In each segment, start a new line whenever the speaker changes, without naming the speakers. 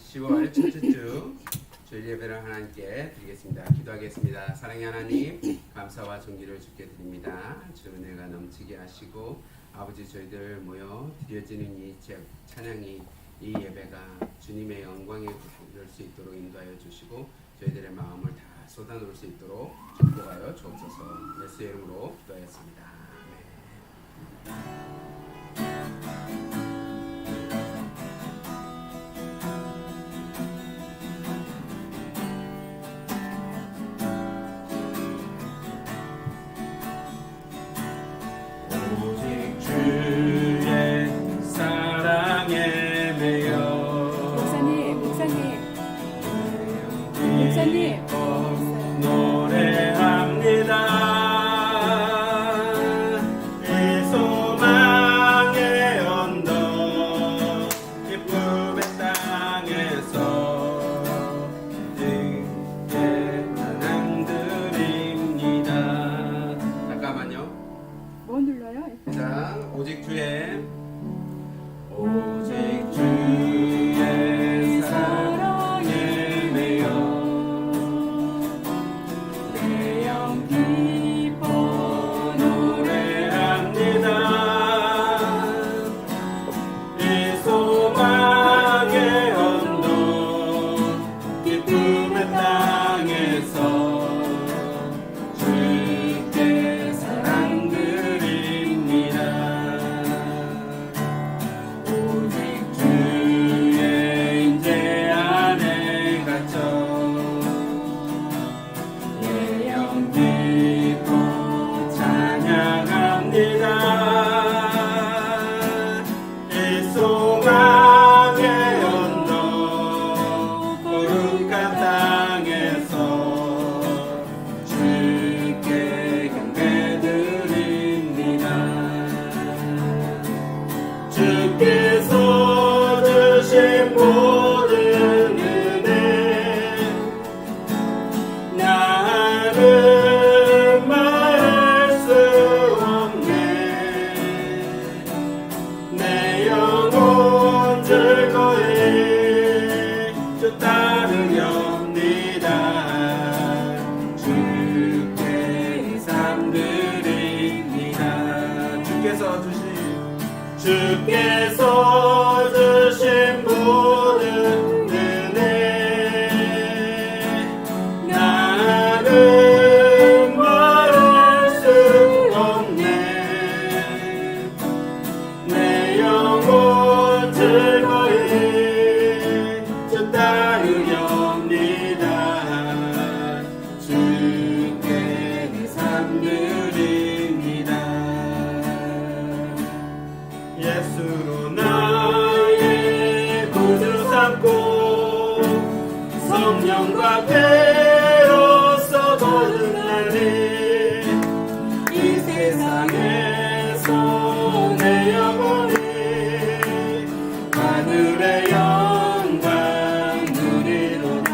10월 첫째 주 주일 예배를 하나님께 드리겠습니다. 기도하겠습니다. 사랑의 하나님, 감사와 존귀를 주께 드립니다. 주 은혜가 넘치게 하시고 아버지, 저희들 모여 드려지는 이 찬양이, 이 예배가 주님의 영광에 이를 수 있도록 인도하여 주시고 저희들의 마음을 다 쏟아놓을 수 있도록 축복하여 주옵소서. 예수의 이름으로 기도하였습니다. 아멘. 오직 주의 사랑에 매여 내 영 기뻐 노래합니다. 이 소망의 언덕 기쁨의 땅에서 주께서 주신 모든 은혜 나는 말할 수 없네. 내 영혼 즐거이 주 따르렵니다. 주께 삶 드립니다. 주께서 주신 모든 은혜 나는 말할 수 없네. 내 영혼 즐거이 주 따르렵니다. 주께 삶 드립니다. 예수로 나의 구주 삼고 성령과 되어서 거듭나리. 이 세상에서 내 영혼이 하늘의 영광 누리로다.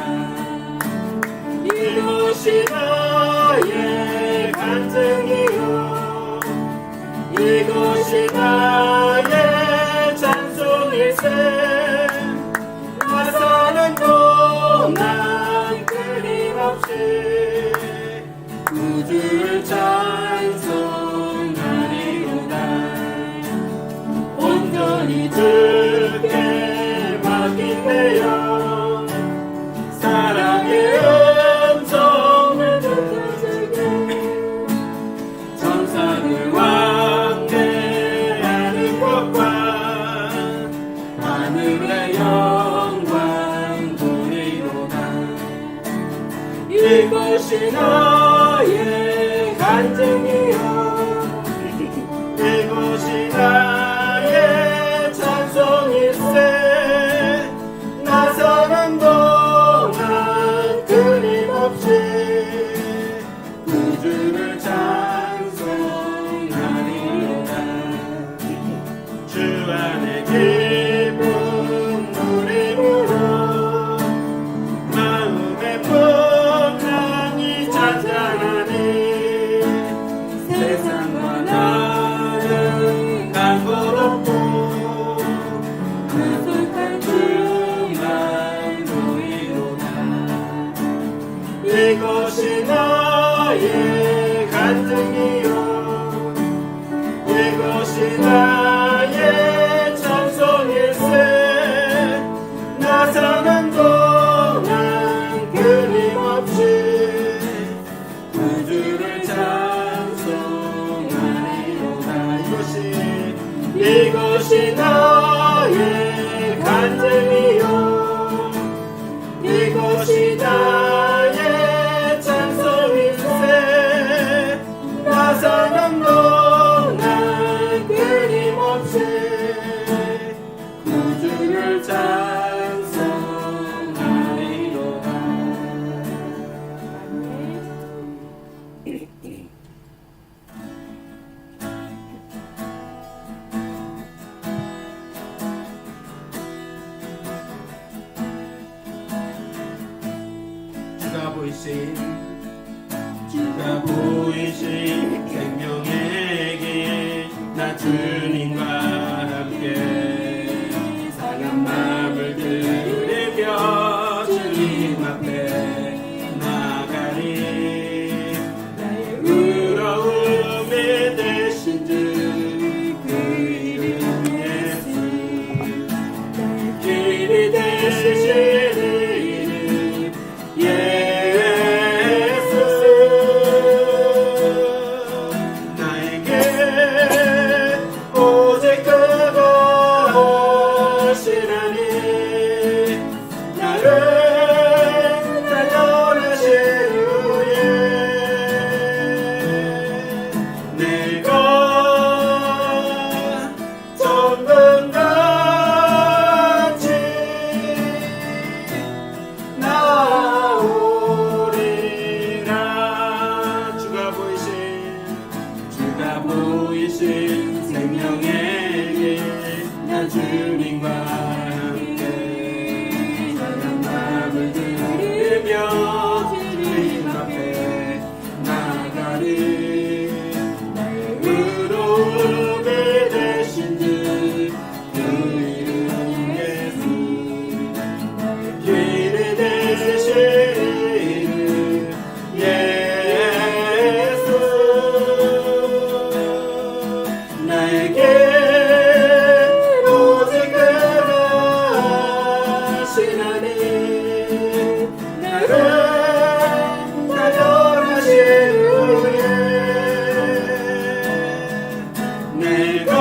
이곳이 나의 간증이요 이곳이 나의 찬송일세. 나사는 동안 끊임없이 구주를 찬송하리로다. 온전히 주께 맡긴 내 영 사랑의 음성을 듣게 천사들 왕래하는 것과 하늘의 영광 보리로다. 이것이 나의 간증이요 이것이 나의 찬송일세. 나서는 동안 끊임없이 구주를 찬송하리로다. 주 안에 기쁨 누림으로 마음의 평안이 찾아나니
이것이 나의 간증이요 이것이 나의 찬송일세 나 사는 동안 끊임없이 구주를 찬송하리로다 이것이 나의 간증이요 이것이 나의 찬송일세 나 사는 동안 끊임없이 구주를 찬송하리로다. 주가 보이신 생명의 길 나 주님과 함께 상한 마음을 들이며 주님 앞에 나가리 나의 의로움이 되신 주 그 이름 예수 길이 되신 이름 예수 나에게 오직 그것이라니 나를 단련하신 후에 내가 정금같이 나오리라 주가 보이신 생명의 길난 주님과 함께 사랑 마음을 들이며 주님 앞에 나가리 나의 의로움이 되신 주 그 이름 예수 길이 되신 이름 예수 나에게 오직 그것이라니 나를 단련하신 후에 내가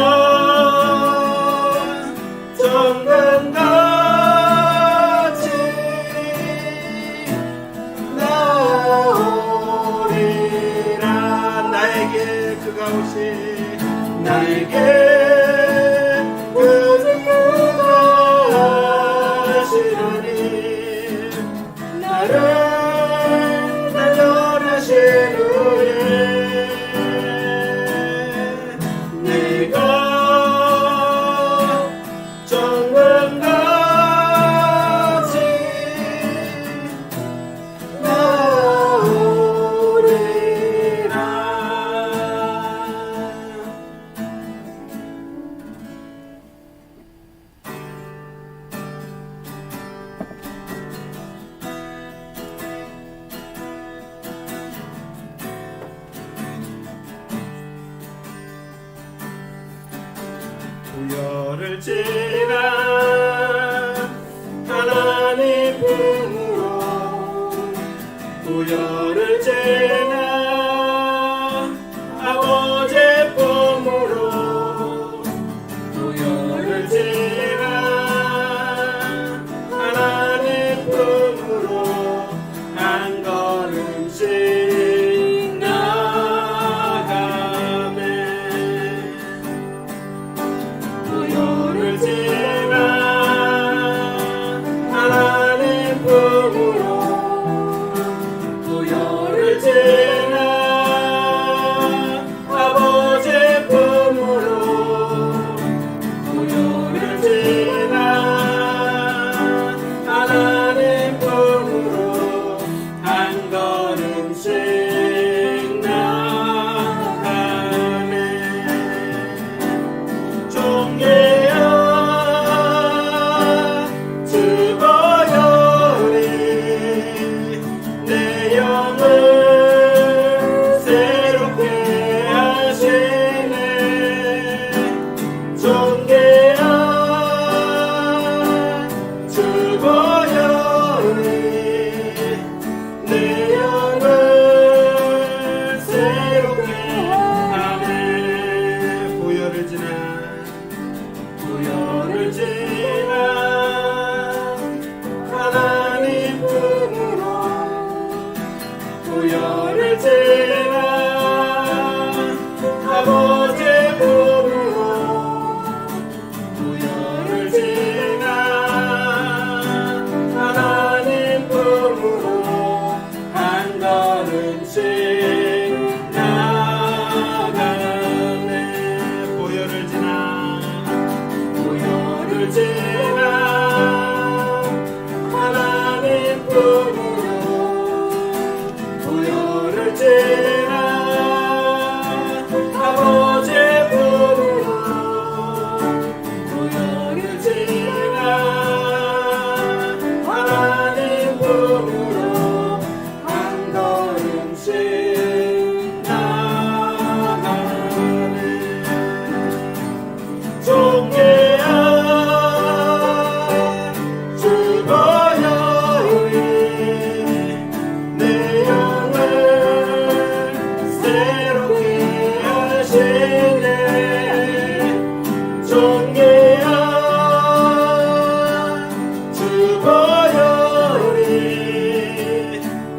정금같이 나오리라 나에게 그가 오시 나에게 오직 그것이라니 나를 단련하신 후에 내가 정금같이 우열을 지나 하나님 품으로 우열을 지나 아버지의 품으로 우열을 지나 하나님 품으로 한 걸음씩 나가네 우열을 지나 하나님 품으로 우열을 부여를 지나 아버지 품으로 부여를 지나 하나님 품으로 한 걸음씩 나가네. 부여를 지나 하나님 품으로 부여를 지나 아버지 품으로 부여를 지나 하나님 품으로 한 걸음씩 나가네. 종개야 죽어야 우리 내 영을 새롭게 하시네. 종개야 죽어야 우리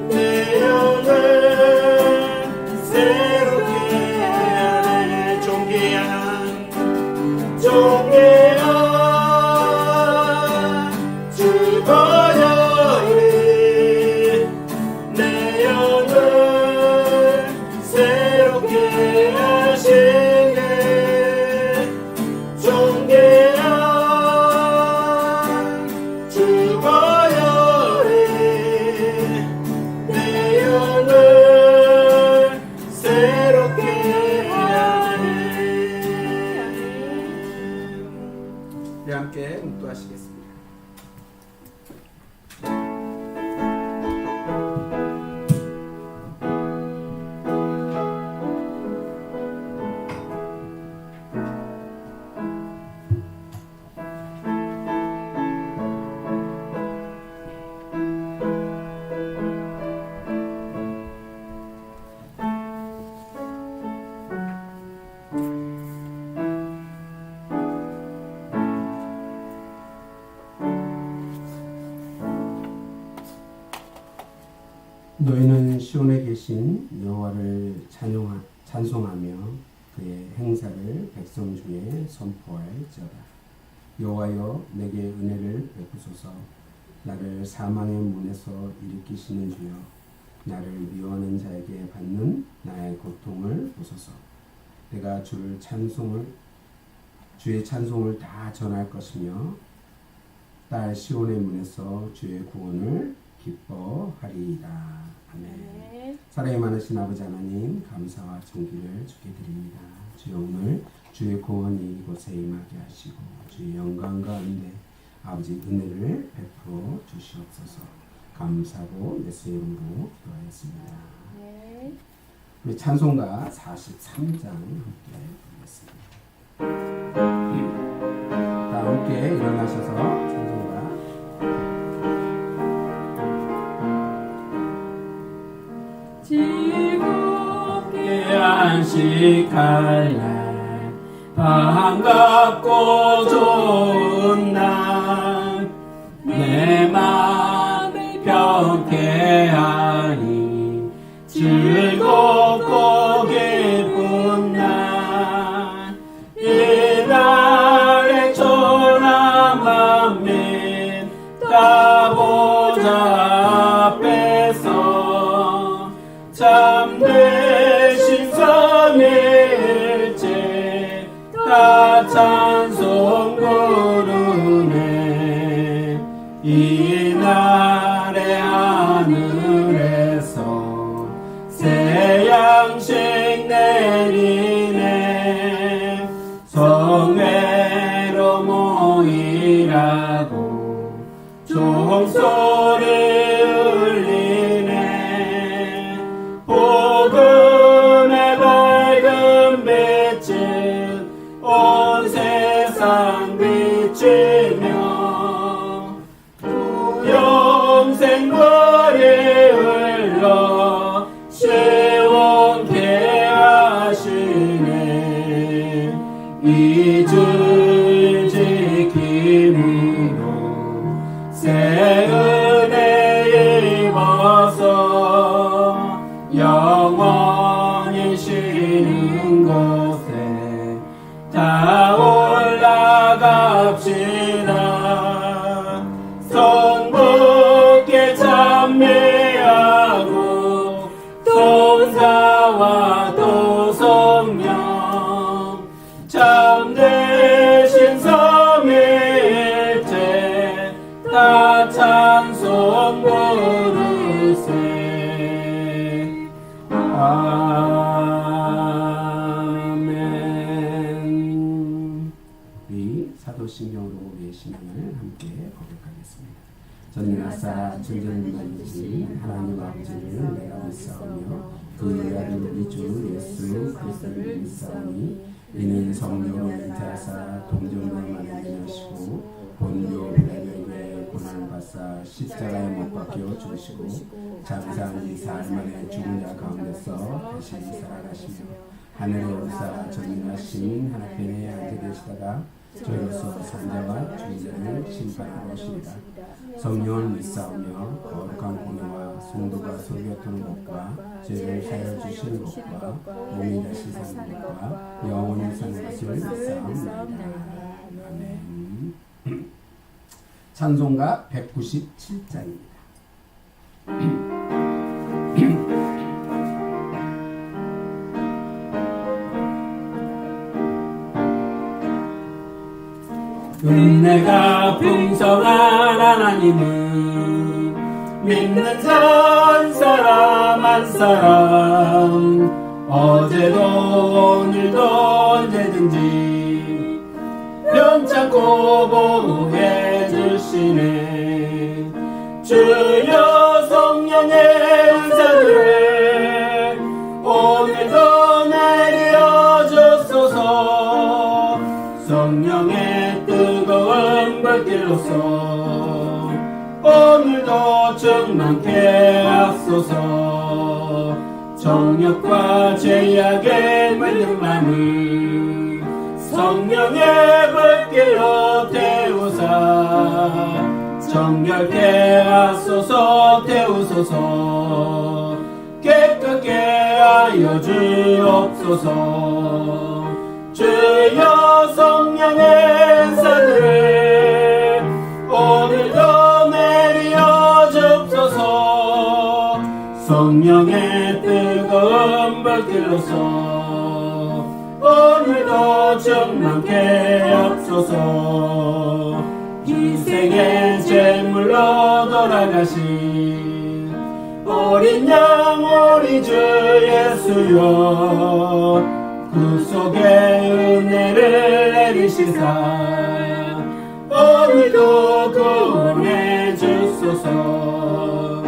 내 영을 새롭게 하네. 종개야 죽어야 우리 내 영을 새롭게 하시네. 종개야 죽어야 우리 내 영을 새롭게 하네.
우리 함께 묵도하시겠습니다. 너희는 시온에 계신 여호와를 찬송하며 그의 행사를 백성 중에 선포할지어다. 여호와여 내게 은혜를 베푸소서. 나를 사망의 문에서 일으키시는 주여 나를 미워하는 자에게 받는 나의 고통을 보소서. 내가 주의 찬송을 다 전할 것이며 딸 시온의 문에서 주의 구원을 기뻐하리이다. 아멘.
네.
사랑이 많으신 아버지 하나님, 감사와 존귀를 주께 드립니다. 주여 오늘 주의 구원이 이곳에 임하게 하시고 주의 영광 가운데 아버지 은혜를 베풀어 주시옵소서. 감사하고 예수의 이름으로 기도하였습니다.
네.
우리 찬송가 43장 함께 부르겠습니다. 다 함께 일어나셔서 찬송가
즐겁게
안식할 날 반갑고 좋은 날 내 맘을 병쾌하니 즐겁고 기쁜 날 이날의 초라한 맘에 따보자 앞에서 참되신 삼위일체 다 찬송 부르네. 이날의 하늘에서 새 양식 내리네. 성회로 모이라고 종소리 울리네. 복음의 밝은 빛을 온 세상 비치며 영생 거리 흘러 시원
아버지를 내가 믿사오며 그의 아들 우리 주 예수 그리스도를 믿사오니 이는 성령을 잉태하사 동정녀 만에 하시고 본교 빌라도에게 고난을 받사 십자가에 못 박혀 죽으시고 잠시 이 사흘 만에 죽은 자 가운데서 다시 살아가시며 하늘에 오르사 전능하신 하나님의 앉아 계시다가 저희로서 산자와 죽은 자를 심판하러 오시리라. 성령을 믿사오며 거룩한 공예와 성도가 설교하는 것과 죄를 사여 주시는 것과 몸이 다시 사는 것과 영원히 사는 것을 믿사옵나이다. 아멘. 찬송가 197장입니다.
은혜가 풍성한 하나님은 믿는 한 사람 한 사람 어제도 오늘도 언제든지 변찮고 보호해 주시네. 주여 성령의 은사들을 오늘도 내려 주소서. 성령의 뜨거운 불길로서 오늘도 충만케 하소서. 정욕과 죄악에 물든 마음을 성령의 불길로 태우사 정결케 하소서. 태우소서. 깨끗게 하여 주옵소서. 주여 성령의 은사들을 오늘도 내려 주옵소서. 성령의 뜨거운 불길로서 오늘도 충만케 하소서. 인생의 제물로 돌아가신 어린 양 우리 주 예수여 그 속에 은혜를 내리시사 오늘도 구원해 주소서.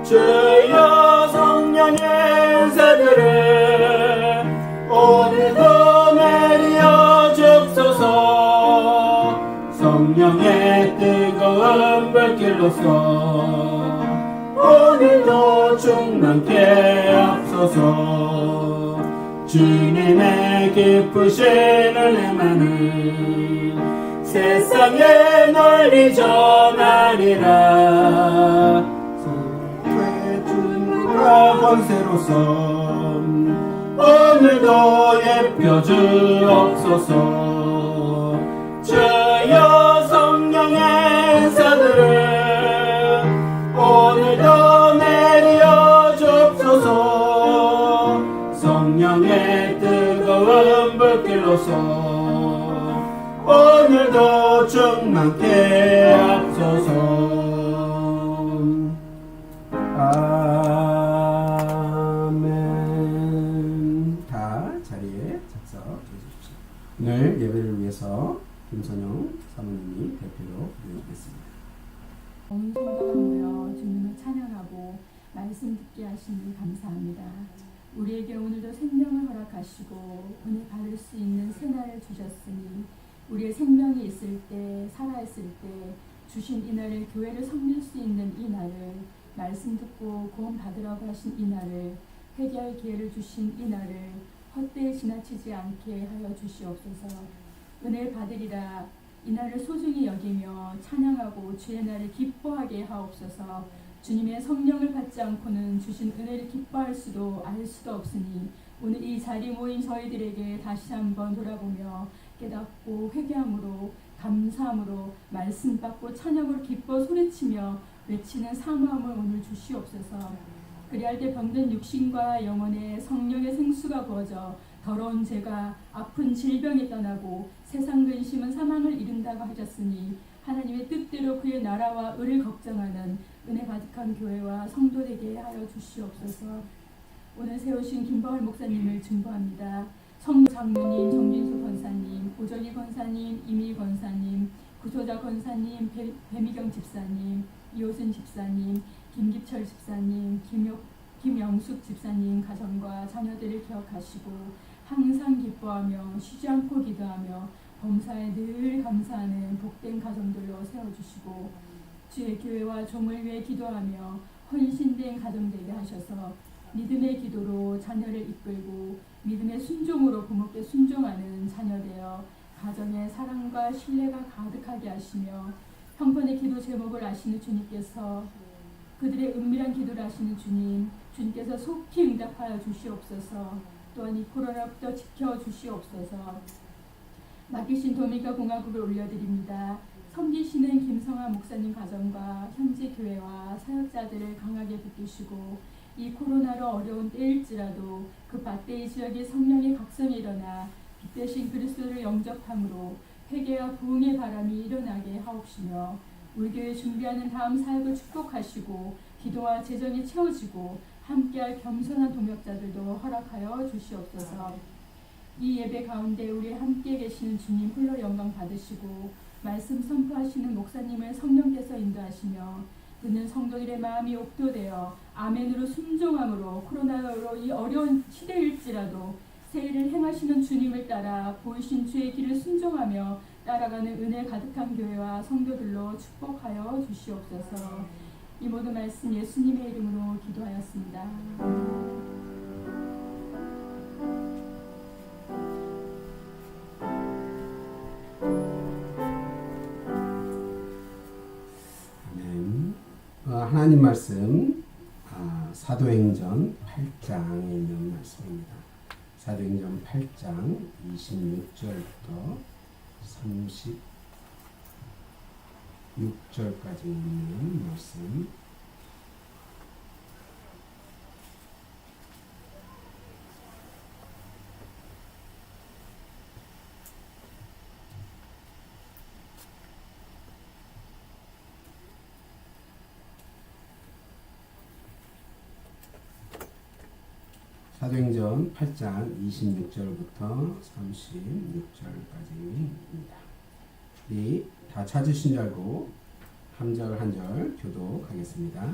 주여 성령의 은사들을 오늘도 내려 주옵소서. 성령의 뜨거운 불길로서 오늘도 충만케 하소서. 주님의 기쁘신 은혜만을 세상에 널리 전하리라. 소의 중과 권세로서 오늘도 예표 주옵소서. 주여 성령의 은사들을 오늘도 내려 주옵소서. 성령의 뜨거운 불길로서 오늘도 충만케 하소서. 아멘. 다 자리에 작석해 주십시오. 오늘 예배를 위해서 김선영 사모님이 대표로 부르겠습니다.
온 성도가 모여 주님을 찬양하고 말씀 듣게 하시니 감사합니다. 우리에게 오늘도 생명을 허락하시고 은혜 받을 수 있는 새날을 주셨으니 우리의 생명이 있을 때 살아있을 때 주신 이 날을 교회를 섬길 수 있는 이 날을 말씀 듣고 구원 받으라고 하신 이 날을 회개할 기회를 주신 이 날을 헛되이 지나치지 않게 하여 주시옵소서. 은혜를 받으리라 이 날을 소중히 여기며 찬양하고 주의 날을 기뻐하게 하옵소서. 주님의 성령을 받지 않고는 주신 은혜를 기뻐할 수도 알 수도 없으니 오늘 이 자리에 모인 저희들에게 다시 한번 돌아보며 깨닫고 회개함으로 감사함으로 말씀 받고 찬양으로 기뻐 소리치며 외치는 사모함을 오늘 주시옵소서. 그리할 때 병든 육신과 영혼에 성령의 생수가 부어져 더러운 죄가 아픈 질병이 떠나고 세상 근심은 사망을 이룬다고 하셨으니 하나님의 뜻대로 그의 나라와 의를 걱정하는 은혜 가득한 교회와 성도 되게 하여 주시옵소서. 오늘 세우신 김바울 목사님을 중보합니다. 성도 장로님, 정진수 권사님, 오정희 권사님, 이미 권사님, 구소자 권사님, 배미경 집사님, 이호순 집사님, 김기철 집사님, 김영숙 집사님 가정과 자녀들을 기억하시고 항상 기뻐하며 쉬지 않고 기도하며 범사에 늘 감사하는 복된 가정들로 세워주시고 주의 교회와 종을 위해 기도하며 헌신된 가정 되게 하셔서 믿음의 기도로 자녀를 이끌고 믿음의 순종으로 부모께 순종하는 자녀 되어 가정에 사랑과 신뢰가 가득하게 하시며 형편의 기도 제목을 아시는 주님께서 그들의 은밀한 기도를 아시는 주님께서 속히 응답하여 주시옵소서. 또한 이 코로나부터 지켜주시옵소서. 맡기신 도민과 공화국을 올려드립니다. 섬기시는 김성하 목사님 가정과 현지 교회와 사역자들을 강하게 붙드시고 이 코로나로 어려운 때일지라도 그 밭대이 지역에 성령의 각성이 일어나 빛 대신 그리스도를 영접함으로 회개와 부흥의 바람이 일어나게 하옵시며 우리 교회 준비하는 다음 사역을 축복하시고 기도와 재정이 채워지고 함께할 겸손한 동역자들도 허락하여 주시옵소서. 이 예배 가운데 우리 함께 계시는 주님 홀로 영광 받으시고 말씀 선포하시는 목사님을 성령께서 인도하시며 듣는 성도들의 마음이 옥도되어 아멘으로 순종함으로 코로나로 이 어려운 시대일지라도 세일을 행하시는 주님을 따라 보이신 주의 길을 순종하며 따라가는 은혜 가득한 교회와 성도들로 축복하여 주시옵소서. 이 모든 말씀 예수님의 이름으로 기도하였습니다.
아멘. 하나님 말씀 사도행전 8장에 있는 말씀입니다. 사도행전 8장 26절부터 36절까지 있는 말씀. 사도행전 8장 26절부터 36절까지입니다. 우리 다 찾으신 줄 알고 한 절 한 절 교독하겠습니다.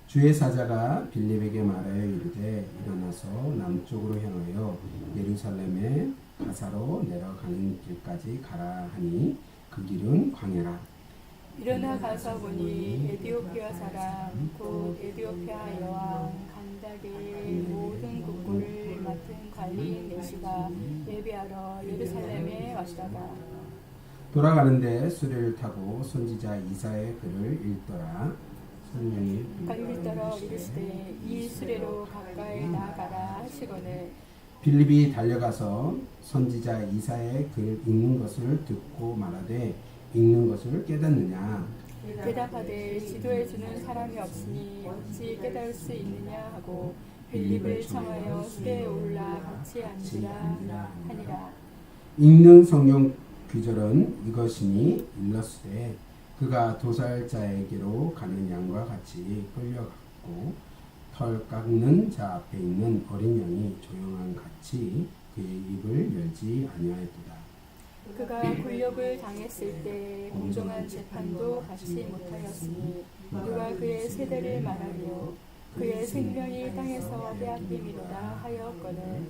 주의 사자가 빌립에게 말하여 이르되 일어나서 남쪽으로 향하여 예루살렘에 가사로 내려가는 길까지 가라 하니 그 길은 광야라.
일어나 가서 보니 에티오피아 사람 곧 에티오피아 여왕 간닥의 모든 국고를 맡은 관리인 내시가 예배하러 예루살렘에 왔다가
돌아가는데 수레를 타고 선지자 이사의 글을 읽더라. 성령이
갈릴더러 이르시되 이 수레로 가까이 나아가라 하시거늘
빌립이 달려가서 선지자 이사의 글 읽는 것을 듣고 말하되 읽는 것을 깨닫느냐.
대답하되 지도해주는 사람이 없으니 어찌 깨달을 수 있느냐 하고 빌립을 청하여 수레에 올라 같이 앉으라 하니라.
읽는 성경 귀절은 이것이니 일러스되 그가 도살자에게로 가는 양과 같이 끌려갔고 털 깎는 자 앞에 있는 어린 양이 조용한 같이 그의 입을 열지 아니하였도다.
그가 굴욕을 당했을 때 공정한 재판도 받지 못하였으니 누가 그의 세대를 말하리요. 그의 생명이 땅에서 빼앗김이로다 하였거늘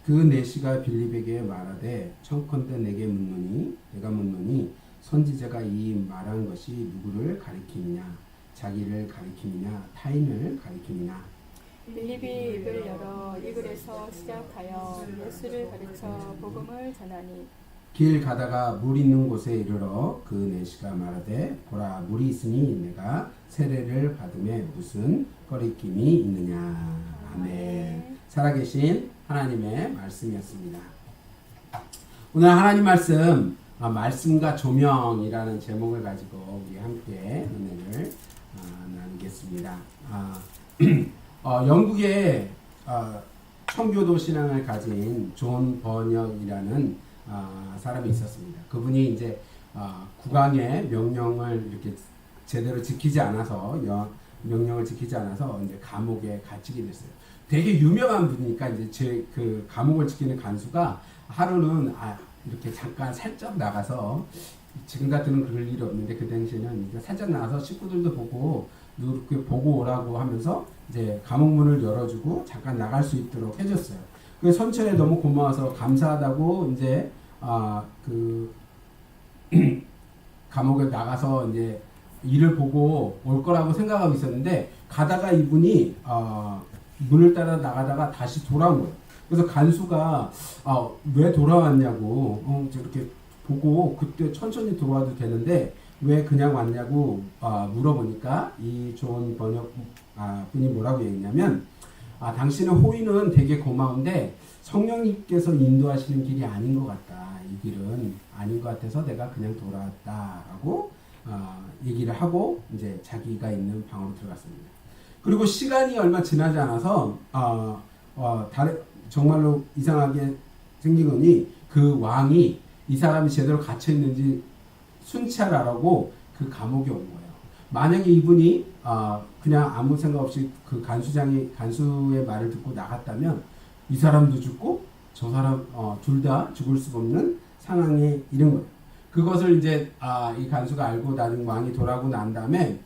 그 내시가 빌립에게 말하되 청컨대 내가 묻노니 선지자가 이 말한 것이 누구를 가리키느냐 자기를 가리키느냐 타인을 가리키느냐.
빌립이 입을 열어 이 글에서 시작하여 예수를 가르쳐 복음을 전하니
길 가다가 물 있는 곳에 이르러 그 내시가 말하되 보라 물이 있으니 내가 세례를 받음에 무슨 거리낌이 있느냐. 아멘. 살아계신 하나님의 말씀이었습니다. 오늘 하나님 말씀 말씀과 조명이라는 제목을 가지고 우리 함께 은혜를 나누겠습니다. 영국의 청교도 신앙을 가진 존 버녁이라는 사람이 있었습니다. 그분이 이제 국왕의 명령을 이렇게 제대로 지키지 않아서 명령을 지키지 않아서 이제 감옥에 갇히게 됐어요. 되게 유명한 분이니까 이제 그 감옥을 지키는 간수가 하루는 이렇게 잠깐 살짝 나가서 지금 같으면 그럴 일이 없는데 그 당시에는 살짝 나가서 식구들도 보고 이렇게 보고 오라고 하면서 이제 감옥 문을 열어주고 잠깐 나갈 수 있도록 해줬어요. 그 선처에 너무 고마워서 감사하다고 이제 그 감옥에 나가서 이제 일을 보고 올 거라고 생각하고 있었는데 가다가 이분이 문을 따라 나가다가 다시 돌아온 거예요. 그래서 간수가 왜 돌아왔냐고 저렇게 보고 그때 천천히 돌아와도 되는데 왜 그냥 왔냐고 물어보니까 이 좋은 번역 분이 뭐라고 얘기했냐면 당신의 호의는 되게 고마운데 성령님께서 인도하시는 길이 아닌 것 같다. 이 길은 아닌 것 같아서 내가 그냥 돌아왔다라고 얘기를 하고 이제 자기가 있는 방으로 들어갔습니다. 그리고 시간이 얼마 지나지 않아서 정말로 이상하게 생긴 거니 그 왕이 이 사람이 제대로 갇혀 있는지 순찰하라고 그 감옥에 온 거예요. 만약에 이분이 그냥 아무 생각 없이 그 간수의 말을 듣고 나갔다면 이 사람도 죽고 저 사람 둘 다 죽을 수 없는 상황에 이른 거예요. 그것을 이제 이 간수가 알고 나중 왕이 돌아오고 난 다음에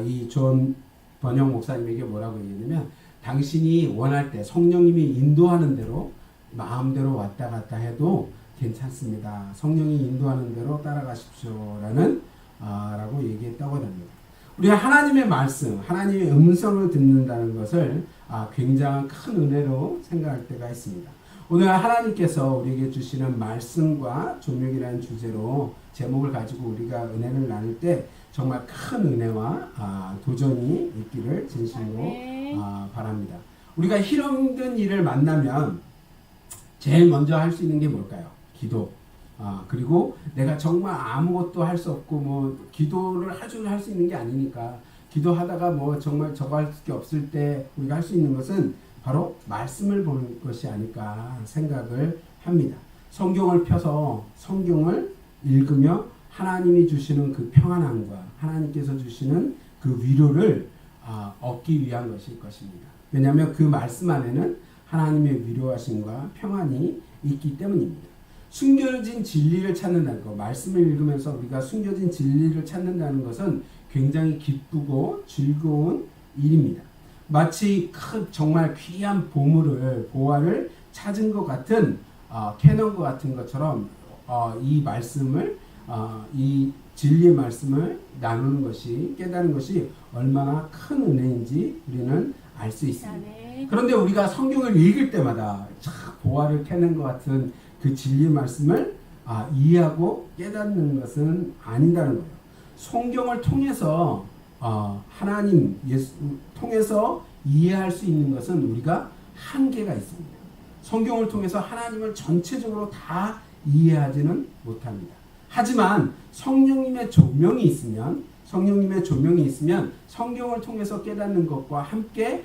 이 존 번역 목사님에게 뭐라고 얘기했냐면 당신이 원할 때 성령님이 인도하는 대로 마음대로 왔다 갔다 해도 괜찮습니다. 성령이 인도하는 대로 따라가십시오라는 라고 얘기했다고 합니다. 우리가 하나님의 말씀, 하나님의 음성을 듣는다는 것을 굉장한 큰 은혜로 생각할 때가 있습니다. 오늘 하나님께서 우리에게 주시는 말씀과 조명이라는 주제로 제목을 가지고 우리가 은혜를 나눌 때 정말 큰 은혜와 도전이 있기를 진심으로 바랍니다. 우리가 힘든 일을 만나면 제일 먼저 할 수 있는 게 뭘까요? 기도. 그리고 내가 정말 아무것도 할 수 없고 뭐 기도를 아주 할 수 있는 게 아니니까 기도하다가 뭐 정말 저거 할 게 없을 때 우리가 할 수 있는 것은 바로 말씀을 보는 것이 아닐까 생각을 합니다. 성경을 펴서 성경을 읽으며 하나님이 주시는 그 평안함과 하나님께서 주시는 그 위로를 얻기 위한 것일 것입니다. 왜냐하면 그 말씀 안에는 하나님의 위로하심과 평안이 있기 때문입니다. 숨겨진 진리를 찾는다는 것, 말씀을 읽으면서 우리가 숨겨진 진리를 찾는다는 것은 굉장히 기쁘고 즐거운 일입니다. 마치 정말 귀한 보화를 찾은 것 같은 캐논 것 같은 것처럼 이 말씀을 이 진리의 말씀을 나누는 것이 깨달은 것이 얼마나 큰 은혜인지 우리는 알 수 있습니다. 그런데 우리가 성경을 읽을 때마다 보화를 캐는 것 같은 그 진리의 말씀을 이해하고 깨닫는 것은 아니다는 거예요. 성경을 통해서 하나님 예수 통해서 이해할 수 있는 것은 우리가 한계가 있습니다. 성경을 통해서 하나님을 전체적으로 다 이해하지는 못합니다. 하지만 성령님의 조명이 있으면 성경을 통해서 깨닫는 것과 함께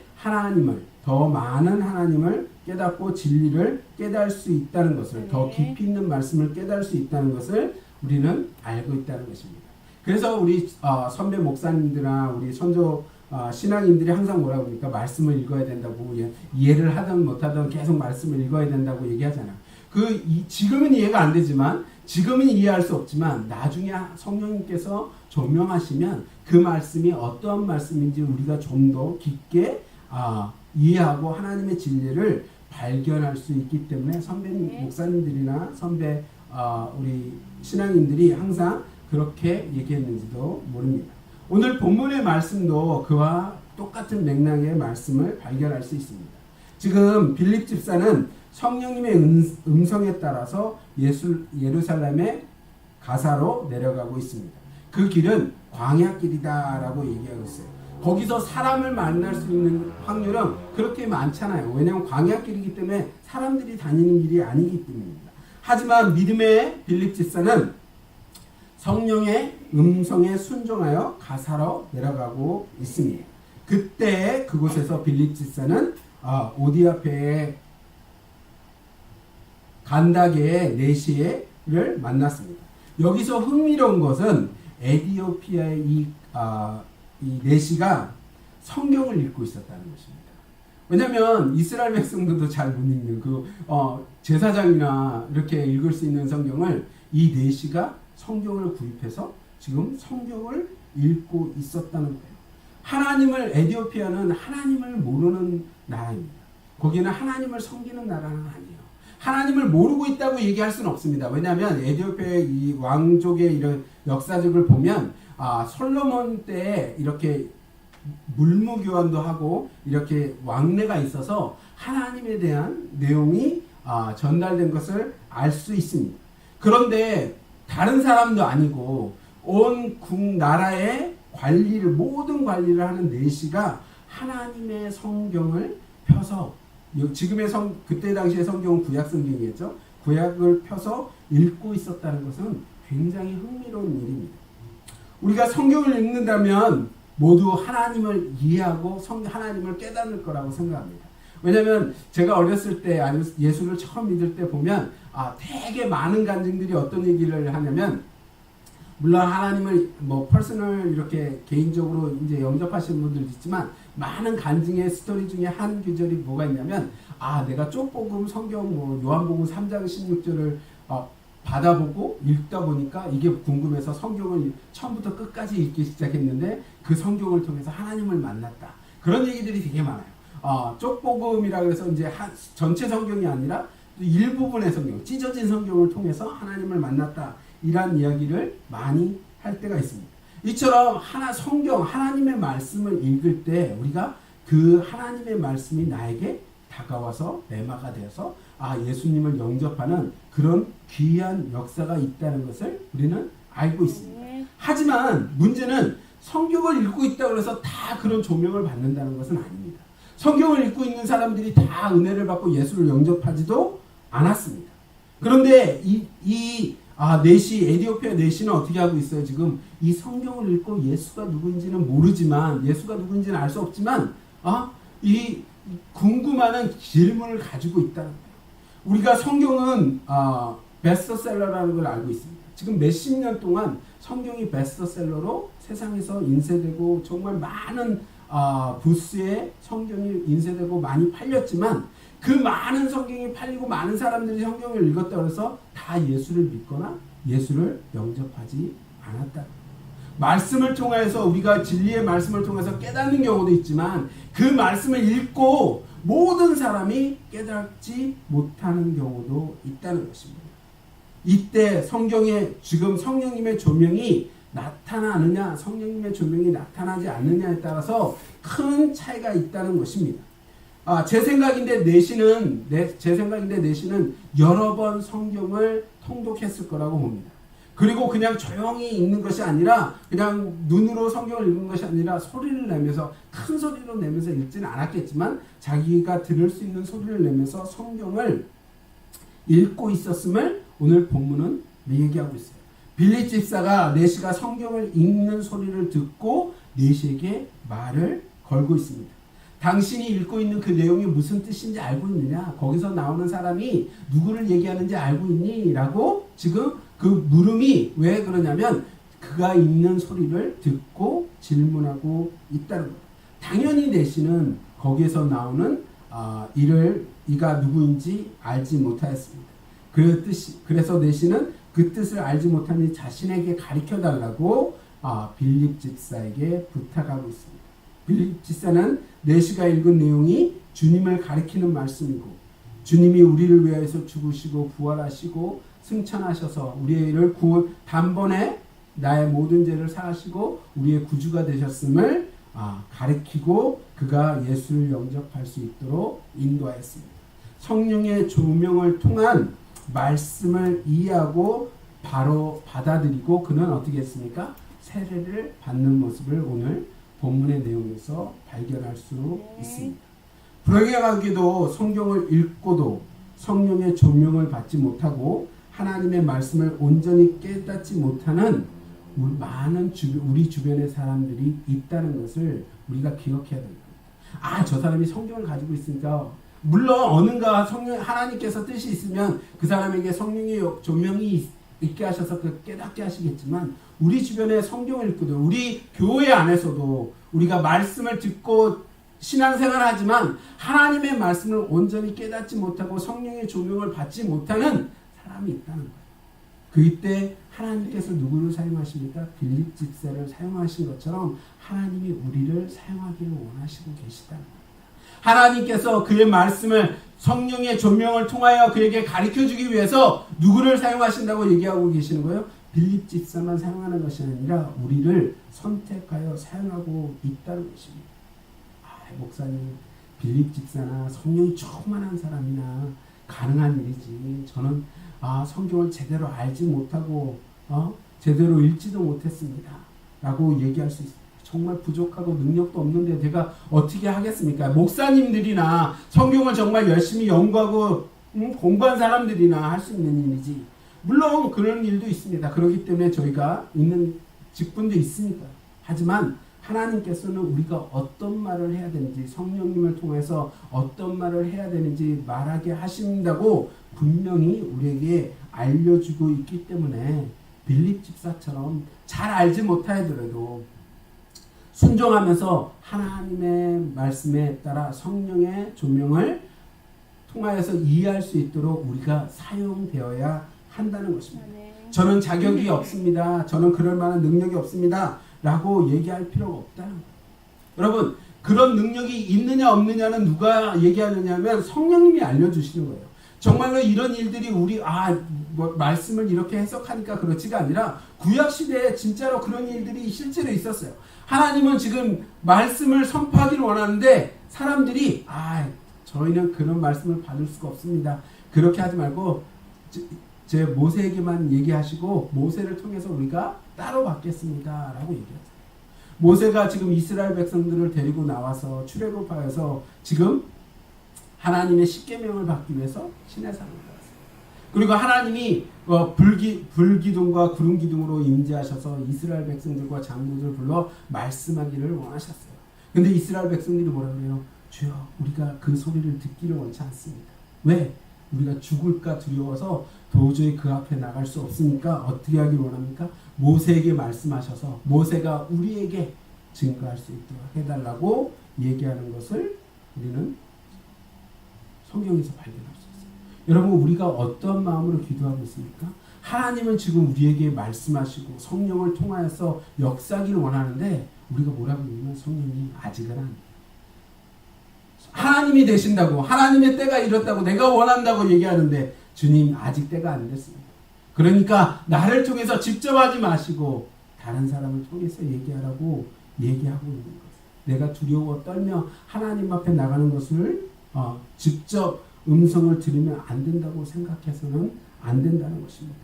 더 많은 하나님을 깨닫고 진리를 깨달을 수 있다는 것을, 더 깊이 있는 말씀을 깨달을 수 있다는 것을 우리는 알고 있다는 것입니다. 그래서 우리 선배 목사님들이나 우리 선조 신앙인들이 항상 뭐라고 그러니까 말씀을 읽어야 된다고, 이해를 하든 못하든 계속 말씀을 읽어야 된다고 얘기하잖아. 지금은 이해가 안 되지만, 지금은 이해할 수 없지만 나중에 성령님께서 조명하시면 그 말씀이 어떠한 말씀인지 우리가 좀 더 깊게 이해하고 하나님의 진리를 발견할 수 있기 때문에 선배 목사님들이나 선배 우리 신앙인들이 항상 그렇게 얘기했는지도 모릅니다. 오늘 본문의 말씀도 그와 똑같은 맥락의 말씀을 발견할 수 있습니다. 지금 빌립 집사는 성령님의 음성에 따라서 예루살렘의 가사로 내려가고 있습니다. 그 길은 광야길이다라고 얘기하고 있어요. 거기서 사람을 만날 수 있는 확률은 그렇게 많잖아요. 왜냐하면 광야길이기 때문에 사람들이 다니는 길이 아니기 때문입니다. 하지만 믿음의 빌립 집사는 성령의 음성에 순종하여 가사로 내려가고 있습니다. 그때 그곳에서 빌립 집사는 오디아페의 간다게의 네시를 만났습니다. 여기서 흥미로운 것은 에디오피아의 이 네시가 성경을 읽고 있었다는 것입니다. 왜냐하면 이스라엘 백성들도 잘 못 읽는 제사장이나 이렇게 읽을 수 있는 성경을 이 네시가 성경을 구입해서 지금 성경을 읽고 있었다는 거예요. 하나님을 에티오피아는 하나님을 모르는 나라입니다. 거기는 하나님을 섬기는 나라는 아니에요. 하나님을 모르고 있다고 얘기할 수는 없습니다. 왜냐하면 에티오피아의 이 왕족의 이런 역사적을 보면 솔로몬 때에 이렇게 물무교환도 하고 이렇게 왕래가 있어서 하나님에 대한 내용이 전달된 것을 알 수 있습니다. 그런데 다른 사람도 아니고 온 나라의 관리를 모든 관리를 하는 내시가 하나님의 성경을 펴서 지금의 그때 당시의 성경은 구약 성경이었죠. 구약을 펴서 읽고 있었다는 것은 굉장히 흥미로운 일입니다. 우리가 성경을 읽는다면 모두 하나님을 이해하고 하나님을 깨닫을 거라고 생각합니다. 왜냐하면 제가 어렸을 때 아니면 예수를 처음 믿을 때 보면 되게 많은 간증들이 어떤 얘기를 하냐면 물론 하나님을 퍼스널 이렇게 개인적으로 이제 영접하시는 분들도 있지만 많은 간증의 스토리 중에 한 구절이 뭐가 있냐면 내가 쪽복음 성경 요한복음 3장 16절을 받아보고 읽다 보니까 이게 궁금해서 성경을 처음부터 끝까지 읽기 시작했는데 그 성경을 통해서 하나님을 만났다. 그런 얘기들이 되게 많아요. 쪽복음이라고 해서 이제 전체 성경이 아니라 일부분의 성경, 찢어진 성경을 통해서 하나님을 만났다. 이런 이야기를 많이 할 때가 있습니다. 이처럼 성경, 하나님의 말씀을 읽을 때 우리가 그 하나님의 말씀이 나에게 다가와서 매마가 되어서 예수님을 영접하는 그런 귀한 역사가 있다는 것을 우리는 알고 있습니다. 하지만 문제는 성경을 읽고 있다고 해서 다 그런 조명을 받는다는 것은 아닙니다. 성경을 읽고 있는 사람들이 다 은혜를 받고 예수를 영접하지도 않았습니다. 그런데 에티오피아 내시는 어떻게 하고 있어요? 지금 이 성경을 읽고 예수가 누구인지는 모르지만, 예수가 누구인지는 알 수 없지만, 이 궁금한 질문을 가지고 있다는 거예요. 우리가 성경은 베스트셀러라는 걸 알고 있습니다. 지금 몇십 년 동안 성경이 베스트셀러로 세상에서 인쇄되고 정말 많은 부스에 성경이 인쇄되고 많이 팔렸지만 그 많은 성경이 팔리고 많은 사람들이 성경을 읽었다고 해서 다 예수를 믿거나 예수를 영접하지 않았다. 말씀을 통해서 우리가 진리의 말씀을 통해서 깨닫는 경우도 있지만 그 말씀을 읽고 모든 사람이 깨닫지 못하는 경우도 있다는 것입니다. 이때 성경에 지금 성령님의 조명이 나타나느냐 성령님의 조명이 나타나지 않느냐에 따라서 큰 차이가 있다는 것입니다. 제 생각인데 내시는 여러 번 성경을 통독했을 거라고 봅니다. 그리고 그냥 조용히 읽는 것이 아니라 그냥 눈으로 성경을 읽는 것이 아니라 소리를 내면서 큰 소리로 내면서 읽지는 않았겠지만 자기가 들을 수 있는 소리를 내면서 성경을 읽고 있었음을 오늘 본문은 얘기하고 있어요. 빌립 집사가 내시가 성경을 읽는 소리를 듣고 내시에게 말을 걸고 있습니다. 당신이 읽고 있는 그 내용이 무슨 뜻인지 알고 있느냐? 거기서 나오는 사람이 누구를 얘기하는지 알고 있니? 라고 지금 그 물음이 왜 그러냐면 그가 읽는 소리를 듣고 질문하고 있다는 거예요. 당연히 내시는 거기에서 나오는 이가 누구인지 알지 못하였습니다. 그래서 내시는 그 뜻을 알지 못하니 자신에게 가르쳐달라고 빌립 집사에게 부탁하고 있습니다. 빌립 집사는 내시가 읽은 내용이 주님을 가리키는 말씀이고 주님이 우리를 위하여서 죽으시고 부활하시고 승천하셔서 우리를 단번에 나의 모든 죄를 사하시고 우리의 구주가 되셨음을 가리키고 그가 예수를 영접할 수 있도록 인도하였습니다. 성령의 조명을 통한 말씀을 이해하고 바로 받아들이고 그는 어떻게 했습니까? 세례를 받는 모습을 오늘 본문의 내용에서 발견할 수 있습니다. 불행하게도 성경을 읽고도 성령의 조명을 받지 못하고 하나님의 말씀을 온전히 깨닫지 못하는 우리 주변의 사람들이 있다는 것을 우리가 기억해야 됩니다. 저 사람이 성경을 가지고 있으니까 물론 어느가 하나님께서 뜻이 있으면 그 사람에게 성령의 조명이 있게 하셔서 깨닫게 하시겠지만 우리 주변에 성경을 읽고도 우리 교회 안에서도 우리가 말씀을 듣고 신앙생활을 하지만 하나님의 말씀을 온전히 깨닫지 못하고 성령의 조명을 받지 못하는 사람이 있다는 거예요. 그때 하나님께서 누구를 사용하십니까? 빌립 집사를 사용하신 것처럼 하나님이 우리를 사용하기를 원하시고 계시다는 겁니다. 하나님께서 그의 말씀을 성령의 조명을 통하여 그에게 가르쳐주기 위해서 누구를 사용하신다고 얘기하고 계시는 거예요? 빌립 집사만 사용하는 것이 아니라 우리를 선택하여 사용하고 있다는 것입니다. 목사님, 빌립 집사나 성령이 충만한 사람이나 가능한 일이지. 저는 성경을 제대로 알지 못하고 제대로 읽지도 못했습니다. 라고 얘기할 수 있습니다. 정말 부족하고 능력도 없는데 내가 어떻게 하겠습니까? 목사님들이나 성경을 정말 열심히 연구하고 공부한 사람들이나 할 수 있는 일이지. 물론 그런 일도 있습니다. 그렇기 때문에 저희가 있는 직분도 있으니까. 하지만 하나님께서는 우리가 어떤 말을 해야 되는지, 성령님을 통해서 어떤 말을 해야 되는지 말하게 하신다고 분명히 우리에게 알려주고 있기 때문에 빌립 집사처럼 잘 알지 못하더라도 순종하면서 하나님의 말씀에 따라 성령의 조명을 통하여서 이해할 수 있도록 우리가 사용되어야 한다는 것입니다. 저는 자격이 없습니다. 저는 그럴 만한 능력이 없습니다. 라고 얘기할 필요가 없다는 거예요. 여러분, 그런 능력이 있느냐 없느냐는 누가 얘기하느냐 하면 성령님이 알려주시는 거예요. 정말로 이런 일들이 우리 말씀을 이렇게 해석하니까 그렇지가 아니라 구약시대에 진짜로 그런 일들이 실제로 있었어요. 하나님은 지금 말씀을 선포하기를 원하는데 사람들이 저희는 그런 말씀을 받을 수가 없습니다. 그렇게 하지 말고 제 모세에게만 얘기하시고 모세를 통해서 우리가 따로 받겠습니다. 라고 얘기하죠. 모세가 지금 이스라엘 백성들을 데리고 나와서 출애굽하여서 지금 하나님의 십계명을 받기 위해서 시내산으로 갔어요. 그리고 하나님이 불기둥과 구름기둥으로 임재하셔서 이스라엘 백성들과 장로들을 불러 말씀하기를 원하셨어요. 근데 이스라엘 백성들이 뭐라 그래요? 주여, 우리가 그 소리를 듣기를 원치 않습니다. 왜? 우리가 죽을까 두려워서 도저히 그 앞에 나갈 수 없으니까 어떻게 하길 원합니까? 모세에게 말씀하셔서 모세가 우리에게 증거할 수 있도록 해달라고 얘기하는 것을 우리는 성경에서 발견할 수 있어요. 여러분, 우리가 어떤 마음으로 기도하고 있습니까? 하나님은 지금 우리에게 말씀하시고 성령을 통하여서 역사하기를 원하는데 우리가 뭐라고 얘기하면 성령이 아직은 안 돼요. 하나님이 되신다고, 하나님의 때가 이렇다고 내가 원한다고 얘기하는데 주님, 아직 때가 안 됐습니다. 그러니까 나를 통해서 직접 하지 마시고 다른 사람을 통해서 얘기하라고 얘기하고 있는 거예요. 내가 두려워 떨며 하나님 앞에 나가는 것을 직접 음성을 들으면 안 된다고 생각해서는 안 된다는 것입니다.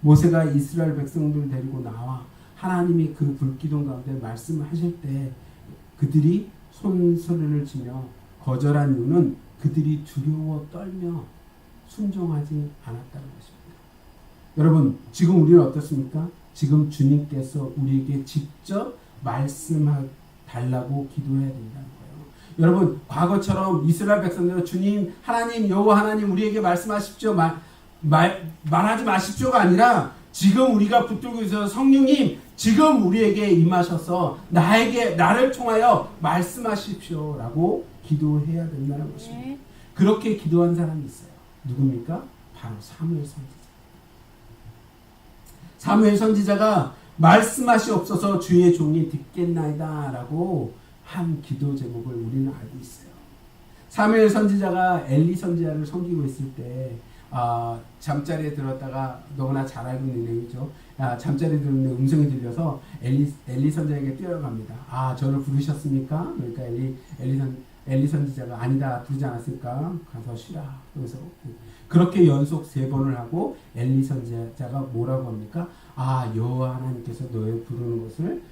모세가 이스라엘 백성들을 데리고 나와 하나님이 그 불기둥 가운데 말씀하실 때 그들이 손소리를 치며 거절한 이유는 그들이 두려워 떨며 순종하지 않았다는 것입니다. 여러분, 지금 우리는 어떻습니까? 지금 주님께서 우리에게 직접 말씀달라고 기도해야 된다는 거예요. 여러분, 과거처럼 이스라엘 백성들은 주님, 하나님, 여호와 하나님 우리에게 말씀하십시오. 말하지 마십시오가 아니라 지금 우리가 붙들고 있어서 성령님, 지금 우리에게 임하셔서 나를 통하여 말씀하십시오라고 기도해야 된다는 것입니다. 그렇게 기도한 사람이 있어요. 누굽니까? 바로 사무엘 선지자. 사무엘 선지자가 말씀하시옵소서 주의 종이 듣겠나이다 라고 한 기도 제목을 우리는 알고 있어요. 사무엘 선지자가 엘리 선지자를 섬기고 있을 때 잠자리에 들었다가 너무나 잘 알고 있는 내용이죠. 잠자리에 들었는데 음성이 들려서 엘리 선지자에게 뛰어갑니다. 저를 부르셨습니까? 그러니까 엘리 선지자가 아니다, 부르지 않았을까? 가서 쉬라. 그래서 그렇게 연속 3번을 하고 엘리 선지자가 뭐라고 합니까? 여호와 하나님께서 너의 부르는 것을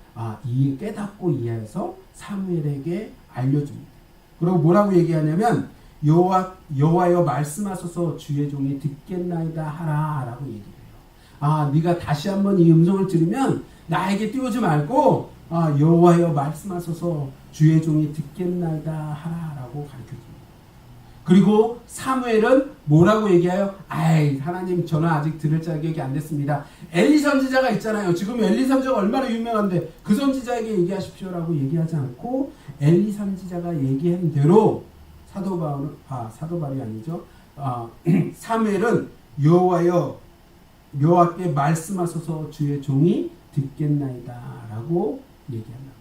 깨닫고 이해해서 사무엘에게 알려줍니다. 그리고 뭐라고 얘기하냐면 여호와여 말씀하소서 주의 종이 듣겠나이다 하라라고 얘기해요. 네가 다시 한번 이 음성을 들으면 나에게 띄우지 말고 여호와여 말씀하소서 주의 종이 듣겠나이다 하라라고 가르쳐줍니다. 그리고 사무엘은 뭐라고 얘기해요? 하나님, 저는 아직 들을 자격이 안 됐습니다. 엘리 선지자가 있잖아요. 지금 엘리 선지자가 얼마나 유명한데 그 선지자에게 얘기하십시오라고 얘기하지 않고 엘리 선지자가 얘기한 대로 사도바울이 아니죠. 사무엘은 여호와여 여호와께 말씀하소서 주의 종이 듣겠나이다 라고 얘기합니다.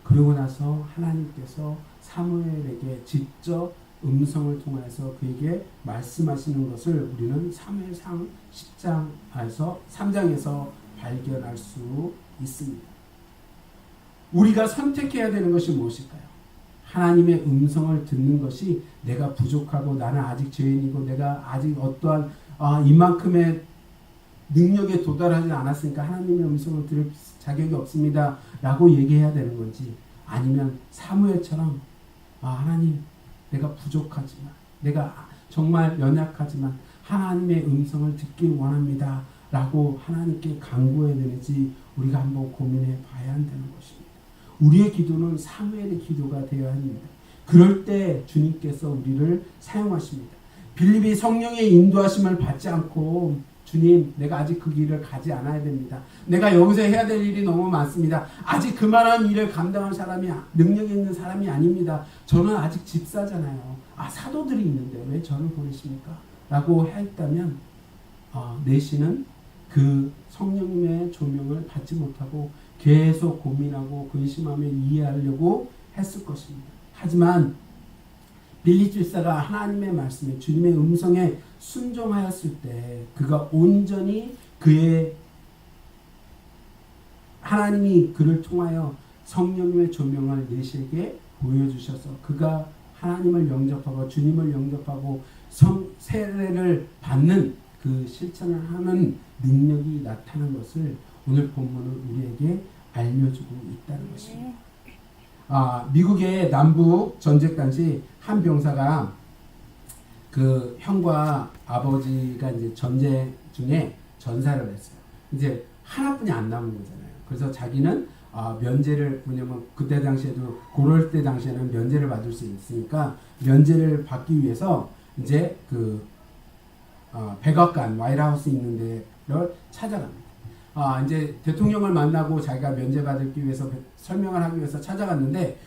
그러고 나서 하나님께서 사무엘에게 직접 음성을 통해서 그에게 말씀하시는 것을 우리는 사무엘상 3장에서 발견할 수 있습니다. 우리가 선택해야 되는 것이 무엇일까요? 하나님의 음성을 듣는 것이 내가 부족하고 나는 아직 죄인이고 내가 아직 어떠한 이만큼의 능력에 도달하지 않았으니까 하나님의 음성을 들을 자격이 없습니다 라고 얘기해야 되는 건지, 아니면 사무엘처럼 하나님 내가 부족하지만 내가 정말 연약하지만 하나님의 음성을 듣길 원합니다 라고 하나님께 간구해야 되는지 우리가 한번 고민해 봐야 한다는 것입니다. 우리의 기도는 사무엘의 기도가 되어야 합니다. 그럴 때 주님께서 우리를 사용하십니다. 빌립이 성령의 인도하심을 받지 않고 주님 내가 아직 그 길을 가지 않아야 됩니다. 내가 여기서 해야 될 일이 너무 많습니다. 아직 그만한 일을 감당할 사람이 능력이 있는 사람이 아닙니다. 저는 아직 집사잖아요. 사도들이 있는데 왜 저를 보내십니까? 라고 했다면 내시는 그 성령님의 조명을 받지 못하고 계속 고민하고 근심하며 이해하려고 했을 것입니다. 하지만 빌립 집사가 하나님의 말씀에 주님의 음성에 순종하였을 때 그가 온전히 그의 하나님이 그를 통하여 성령님의 조명을 내시에게 보여주셔서 그가 하나님을 영접하고 주님을 영접하고 세례를 받는 그 실천을 하는 능력이 나타난 것을 오늘 본문은 우리에게 알려주고 있다는 것입니다. 미국의 남북 전쟁 당시 한 병사가 그 형과 아버지가 이제 전쟁 중에 전사를 했어요. 이제 하나뿐이 안 남은 거잖아요. 그래서 자기는 면제를, 왜냐면 그때 당시에도 고럴 때 당시에는 면제를 받을 수 있으니까 면제를 받기 위해서 이제 그 백악관 와이트하우스 있는 데를 찾아갑니다. 이제 대통령을 만나고 자기가 면제받기 위해서 설명을 하기 위해서 찾아갔는데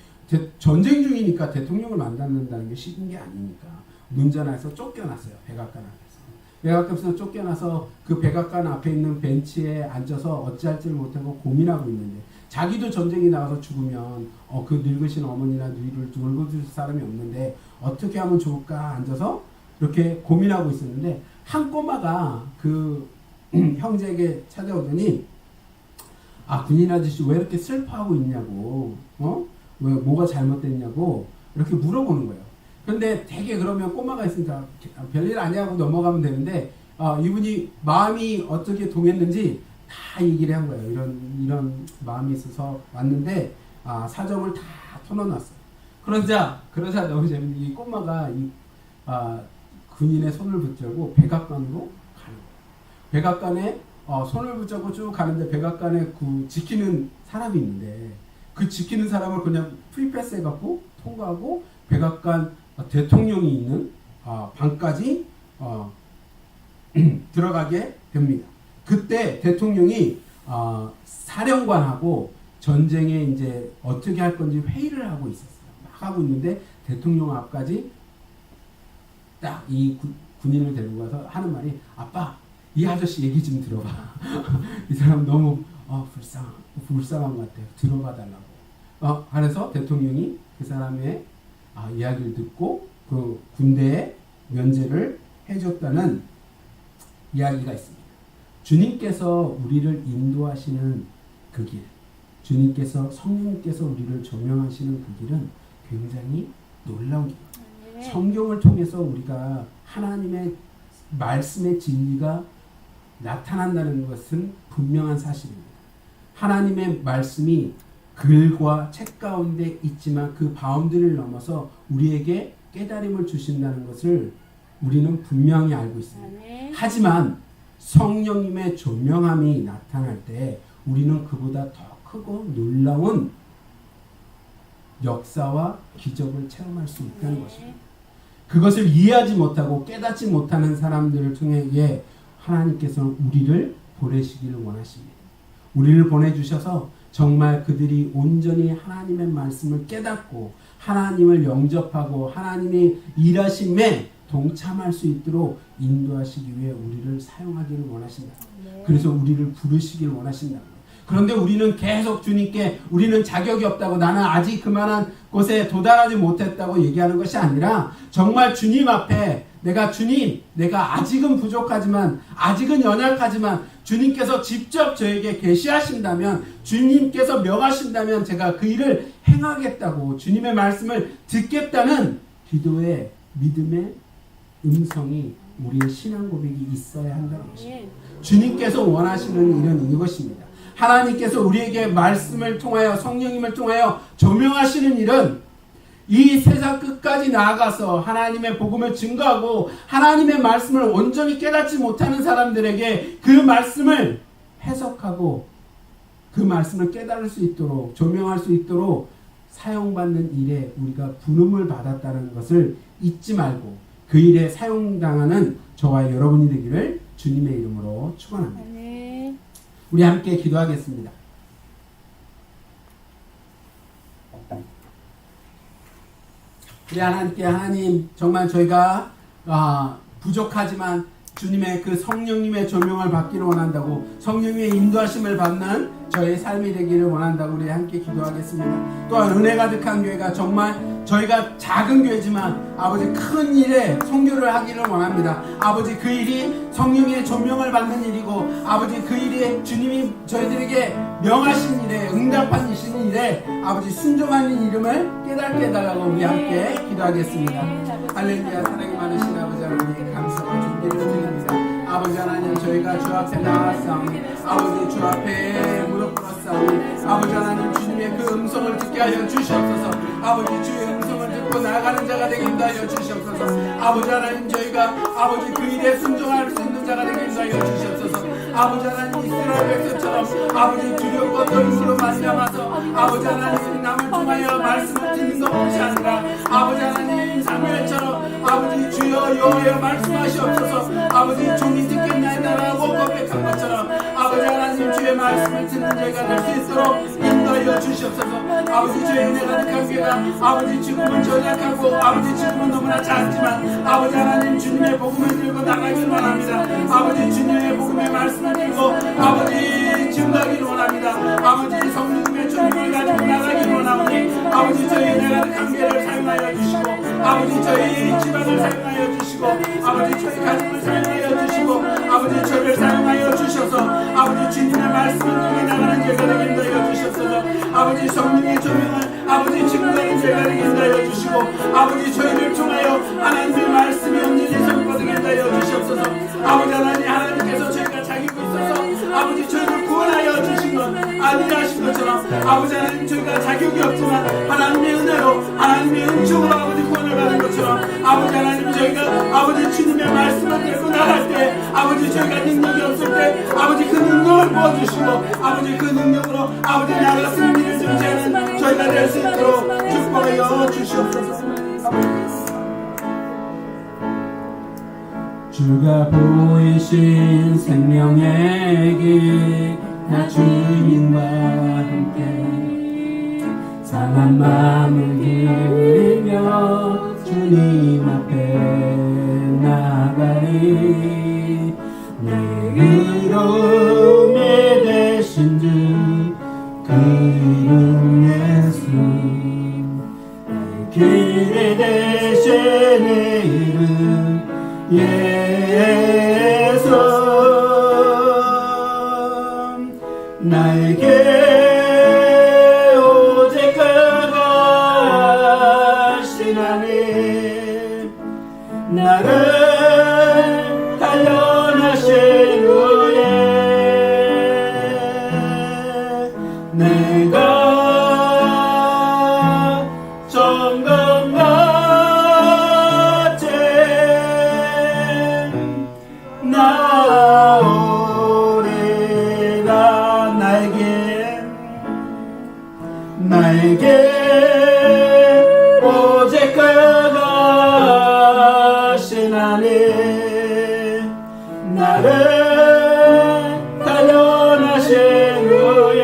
전쟁 중이니까 대통령을 만난다는 게 쉬운 게 아니니까 문전에서 쫓겨났어요. 백악관 앞에서. 백악관에서 쫓겨나서 그 백악관 앞에 있는 벤치에 앉아서 어찌할지를 못하고 고민하고 있는데 자기도 전쟁에 나가서 죽으면 그 늙으신 어머니나 누이를 돌봐줄 사람이 없는데 어떻게 하면 좋을까 앉아서 이렇게 고민하고 있었는데 한 꼬마가 그 형제에게 찾아오더니 군인 아저씨 왜 이렇게 슬퍼하고 있냐고 왜 뭐가 잘못됐냐고 이렇게 물어보는 거예요. 근데 되게 그러면 꼬마가 있으니까 별일 아니야 하고 넘어가면 되는데 이분이 마음이 어떻게 동했는지 다 얘기를 한 거예요. 이런 마음이 있어서 왔는데 사정을 다 털어놨어요. 그러자 너무 재밌는 이 꼬마가 군인의 손을 붙잡고 백악관으로 가는 거예요. 백악관에 손을 붙잡고 쭉 가는데 백악관에 그 지키는 사람이 있는데 그 지키는 사람을 그냥 프리패스 해갖고 통과하고 백악관 대통령이 있는 방까지 들어가게 됩니다. 그때 대통령이 사령관하고 전쟁에 이제 어떻게 할 건지 회의를 하고 있었어요. 막 하고 있는데 대통령 앞까지 딱 이 군인을 데리고 가서 하는 말이 아빠 이 아저씨 얘기 좀 들어봐. 이 사람 너무 불쌍한 것 같아요. 들어봐 달라고. 그래서 대통령이 그 사람의 이야기를 듣고 그 군대에 면제를 해줬다는 이야기가 있습니다. 주님께서 우리를 인도하시는 그 길, 주님께서 성령님께서 우리를 조명하시는 그 길은 굉장히 놀라운 길입니다. 성경을 통해서 우리가 하나님의 말씀의 진리가 나타난다는 것은 분명한 사실입니다. 하나님의 말씀이 글과 책 가운데 있지만 그 바운드를 넘어서 우리에게 깨달음을 주신다는 것을 우리는 분명히 알고 있습니다. 하지만 성령님의 조명함이 나타날 때 우리는 그보다 더 크고 놀라운 역사와 기적을 체험할 수 있다는 것입니다. 그것을 이해하지 못하고 깨닫지 못하는 사람들을 통해 하나님께서는 우리를 보내시기를 원하십니다. 우리를 보내주셔서 정말 그들이 온전히 하나님의 말씀을 깨닫고 하나님을 영접하고 하나님의 일하심에 동참할 수 있도록 인도하시기 위해 우리를 사용하기를 원하신다. 그래서 우리를 부르시길 원하신다. 그런데 우리는 계속 주님께 우리는 자격이 없다고, 나는 아직 그만한 곳에 도달하지 못했다고 얘기하는 것이 아니라 정말 주님 앞에 주님, 내가 아직은 부족하지만, 아직은 연약하지만 주님께서 직접 저에게 계시하신다면, 주님께서 명하신다면 제가 그 일을 행하겠다고, 주님의 말씀을 듣겠다는 기도의 믿음의 음성이 우리의 신앙 고백이 있어야 한다는 것입니다. 주님께서 원하시는 일은 이것입니다. 하나님께서 우리에게 말씀을 통하여, 성령님을 통하여 조명하시는 일은 이 세상 끝까지 나아가서 하나님의 복음을 증거하고 하나님의 말씀을 온전히 깨닫지 못하는 사람들에게 그 말씀을 해석하고 그 말씀을 깨달을 수 있도록, 조명할 수 있도록 사용받는 일에 우리가 부름을 받았다는 것을 잊지 말고 그 일에 사용당하는 저와 여러분이 되기를 주님의 이름으로 축원합니다.
아멘.
우리 함께 기도하겠습니다. 우리 하나님께, 하나님, 정말 저희가 부족하지만 주님의 그 성령님의 조명을 받기를 원한다고, 성령님의 인도하심을 받는 저의 삶이 되기를 원한다고 우리 함께 기도하겠습니다. 또한 은혜 가득한 교회가 정말 저희가 작은 교회지만 아버지 큰 일에 선교를 하기를 원합니다. 아버지 그 일이 성령의 조명을 받는 일이고, 아버지 그 일이 주님이 저희들에게 명하신 일에, 응답하신 일에 아버지 순종하는 이름을 깨닫게 해달라고 우리 함께 기도하겠습니다. 할렐루야. 사랑이 많으신 아버지 하나님, 감사와 존귀를 드립니다. 아버지 하나님, 저희가 주 앞에 나왔사오니, 아버지 주 앞에 무릎 꿇었사오니, 아버지 하나님, 주님의 그 음성을 듣게 하여 주시옵소서. 아버지 주의 음성을 듣고 나아가는 자가 되게 인도하여 주시옵소서. 아버지 하나님, 저희가 아버지 그 일에 순종할 수 있는 자가 되게 인도하여 주시옵소서. 아버지 하나님, 이스라엘 백성처럼 아버지 두렵고 떨림으로 말미암아서 아버지 하나님, 남을 통하여 말씀을 듣는 것이 아니라 아버지 하나님, 사무엘처럼 아버지 주여 여호여 말씀하시옵소서. 아버지 종이 듣겠나이다라고 고백한 것처럼 아버지 하나님, 주의 말씀을 듣는 저희가 될 수 있도록 인도하여 주시옵소서. 아버지 주의 은혜 가득한 교회가 아버지 지금은 전약하고 아버지 지금은 너무나 작지만 아버지 하나님, 주님의 복음을 들고 나가기를 원합니다. 아버지 주님의 복음의 말씀을 들고 아버지 증거하기를 원합니다. 아버지 성령님의 조명을 가지고 나가기를 원하오니 아버지 저희 은혜 가득한 교회를 사용하여 주시고, 아버지 저희 집안을 사용하여 주시고, 아버지 저희 가정을 사용하여 주시고, 아버지 저를 사용하여 주셔서 아버지 주님의 말씀을 통해 나가는 죄가 되게 인도하여 주셔서 아버지 성령의 조명을 아버지 증거하는 죄가 되게 인도하여 주시고, 아버지 저희를 통하여 하나님의 말씀이 온전히 선포되게 인도하여 주시옵소서. 아버지 하나님, 하나님께서 저희가 자기고 있어서 아버지 저희를 구원하여 주신 것 아니라 하신 것처럼 아버지 하나님, 저희가 자격이 없지만 하나님의 은혜로, 하나님의 은총으로 아버지 구원을 받은 것처럼 아버지 하나님, 저희가 아버지 주님의 말씀을 들고 나갈 때 아버지 저희가 능력이 없을 때 아버지 그 능력을 부어주시고 아버지 그 능력으로 아버지 나라 승리를 정치하는 저희가 될 수 있도록 축복하여 주시옵소서. 주가 보이신 생명의 길, 나 주님과 함께 상한 마음을 기울이며 주님 앞에 나가리. 내 의로움이 되신 주 그 이름 예수, 내 길이 되신 이름 예수, 나에게 오직 그가 하시나니 나를 단련하신 후에 내가 정금같이 나오리라. 나에게 오직 그가 하시나니 나를 단련하신 후에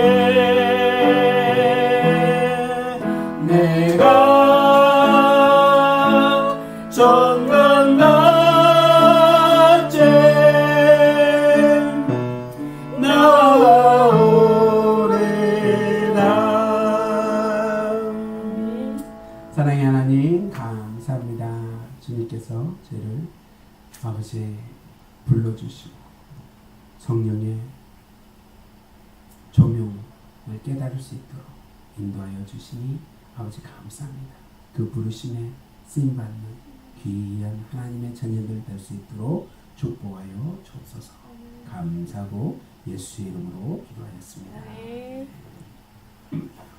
내가 정건날째 나오리라. 사랑의 하나님 감사합니다. 주님께서 저를 아버지 불러주시고 성령의 조명을 깨달을 수 있도록 인도하여 주시니 아버지 감사합니다. 그 부르심에 쓰임받는 귀한 하나님의 자녀들 될 수 있도록 축복하여 주옵소서. 감사하고 예수의 이름으로 기도하였습니다.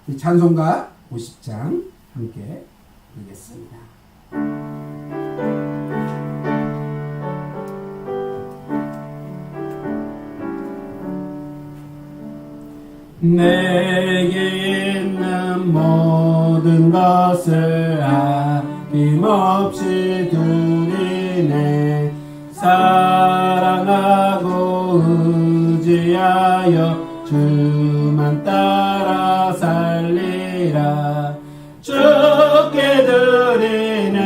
우리 찬송가 50장 함께 부르겠습니다. 내게 있는 모든 것을 아낌없이 드리네. 사랑하고 의지하여 주만 따라 살리라. 주께 드리네.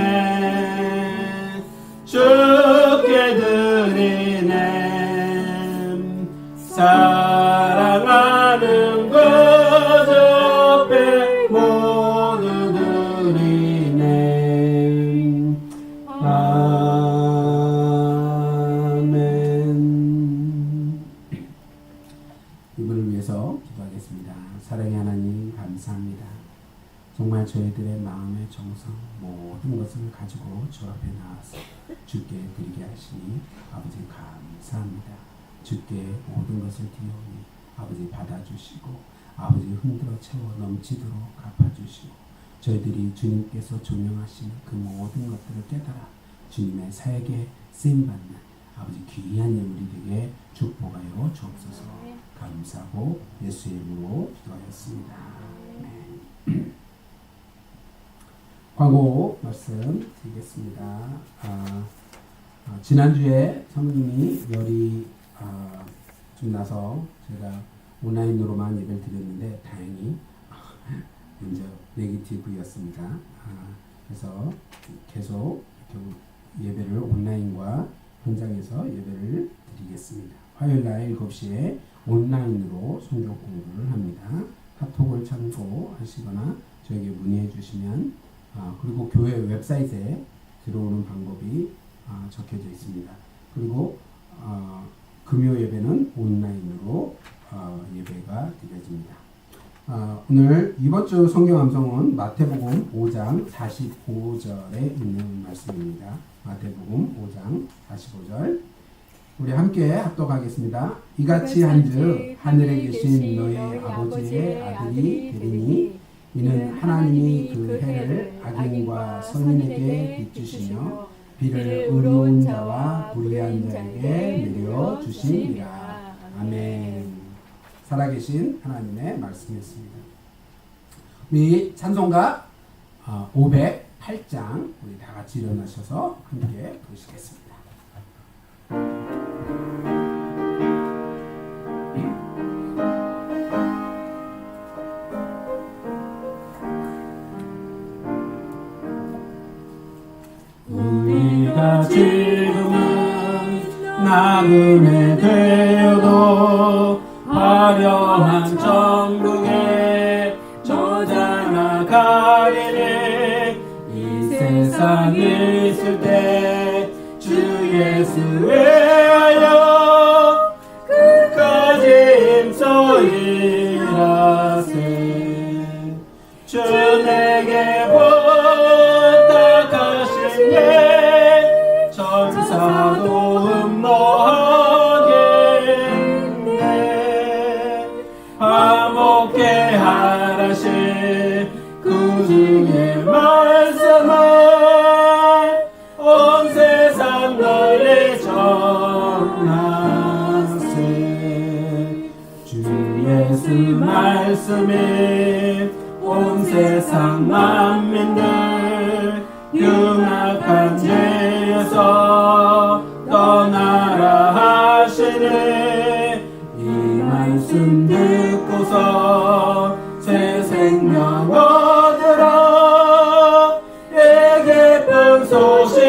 주께 드리네. 사랑하는 것 앞에 모두 드리네. 아멘. 이분을 위해서 기도하겠습니다. 사랑의 하나님 감사합니다. 정말 저희들의 마음의 정성 모든 것을 가지고 주 앞에 나와서 주께 드리게 하시니 아버지 감사합니다. 주께 모든 것을 드리오니 아버지 받아주시고 아버지 흔들어 채워 넘치도록 갚아주시고 저희들이 주님께서 조명하시는 그 모든 것들을 깨달아 주님의 사역에 쓰임받는 아버지 귀한 예물이 되게 축복하여 주옵소서. 감사하고 예수의 이름으로 기도하였습니다. 아멘. 광고 말씀 드리겠습니다. 지난주에 사모님이 열이 좀 나서 제가 온라인으로만 예배를 드렸는데 다행히 먼저 네기티브였습니다. 그래서 계속 이렇게 예배를 온라인과 현장에서 예배를 드리겠습니다. 화요일날 7시에 온라인으로 성경 공부를 합니다. 카톡을 참고하시거나 저에게 문의해 주시면 그리고 교회 웹사이트에 들어오는 방법이 적혀져 있습니다. 그리고 금요 예배는 온라인으로 예배가 드려집니다. 오늘 이번 주 성경 암송은 마태복음 5장 45절에 있는 말씀입니다. 마태복음 5장 45절 우리 함께 합독하겠습니다. 이같이 한즉 하늘에 계신 너희 아버지의 아들이 되리니 이는 하나님이 그 해를 악인과 선인에게 비추시며 비를 의로운 자와 불의한 자에게 내려 주시니라. 아멘. 살아계신 하나님의 말씀이었습니다. 우리 찬송가 508장 우리 다 같이 일어나셔서 함께 부르시겠습니다. 우리가 지금은 나그네 되어도 화려한 천국에 저자나 가리니 이 세상에 있을 때 주 예수 외하여 끝까지 힘써 일하세. 주 내게 부탁하시네 천사도 음모하겠네. 화목케 하라시 구주의 말씀을 온 세상 널리 전하세. 주 예수 말씀이 온 세상 만민들 흉악한 죄에서 떠나라 하시니 이 말씀 듣고서 새 생명 얻으라. 이 기쁜 소식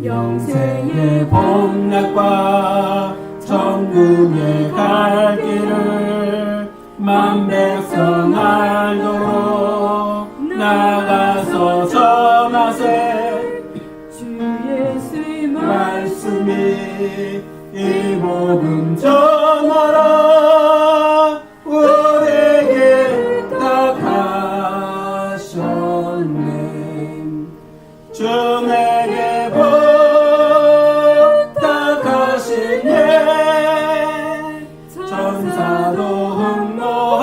영생의 복락과 천국에 갈 길을 만백성 알도록 나가서 전하세.
주 예수의
말씀이 이 복음 전하라. 우리에게 부탁하셨네. 주 내게 부탁하시네. 천사도 흠모하겠네.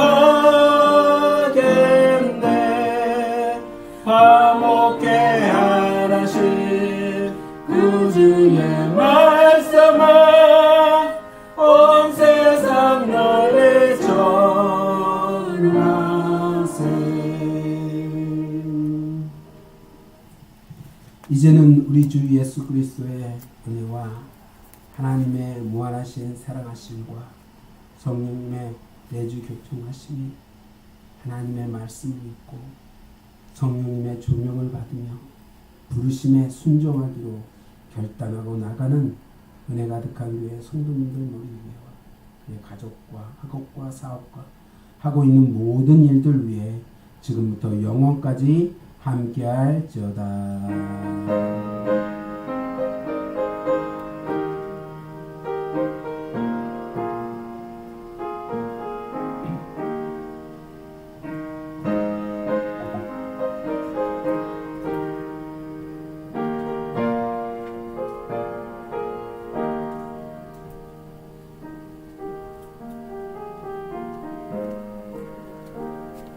화목케 하라시 구주의 말씀을 온 세상 널리 전하세. 이제는 우리 주 예수 그리스도의 은혜와 하나님의 무한하신 사랑하심과 성령님의 내주 교통하심이 하나님의 말씀을 읽고 성령님의 조명을 받으며 부르심에 순종하기로 결단하고 나가는 은혜 가득한 교회 성도님들 모임이와 그의 가족과 학업과 사업과 하고 있는 모든 일들 위해 지금부터 영원까지 함께할지어다.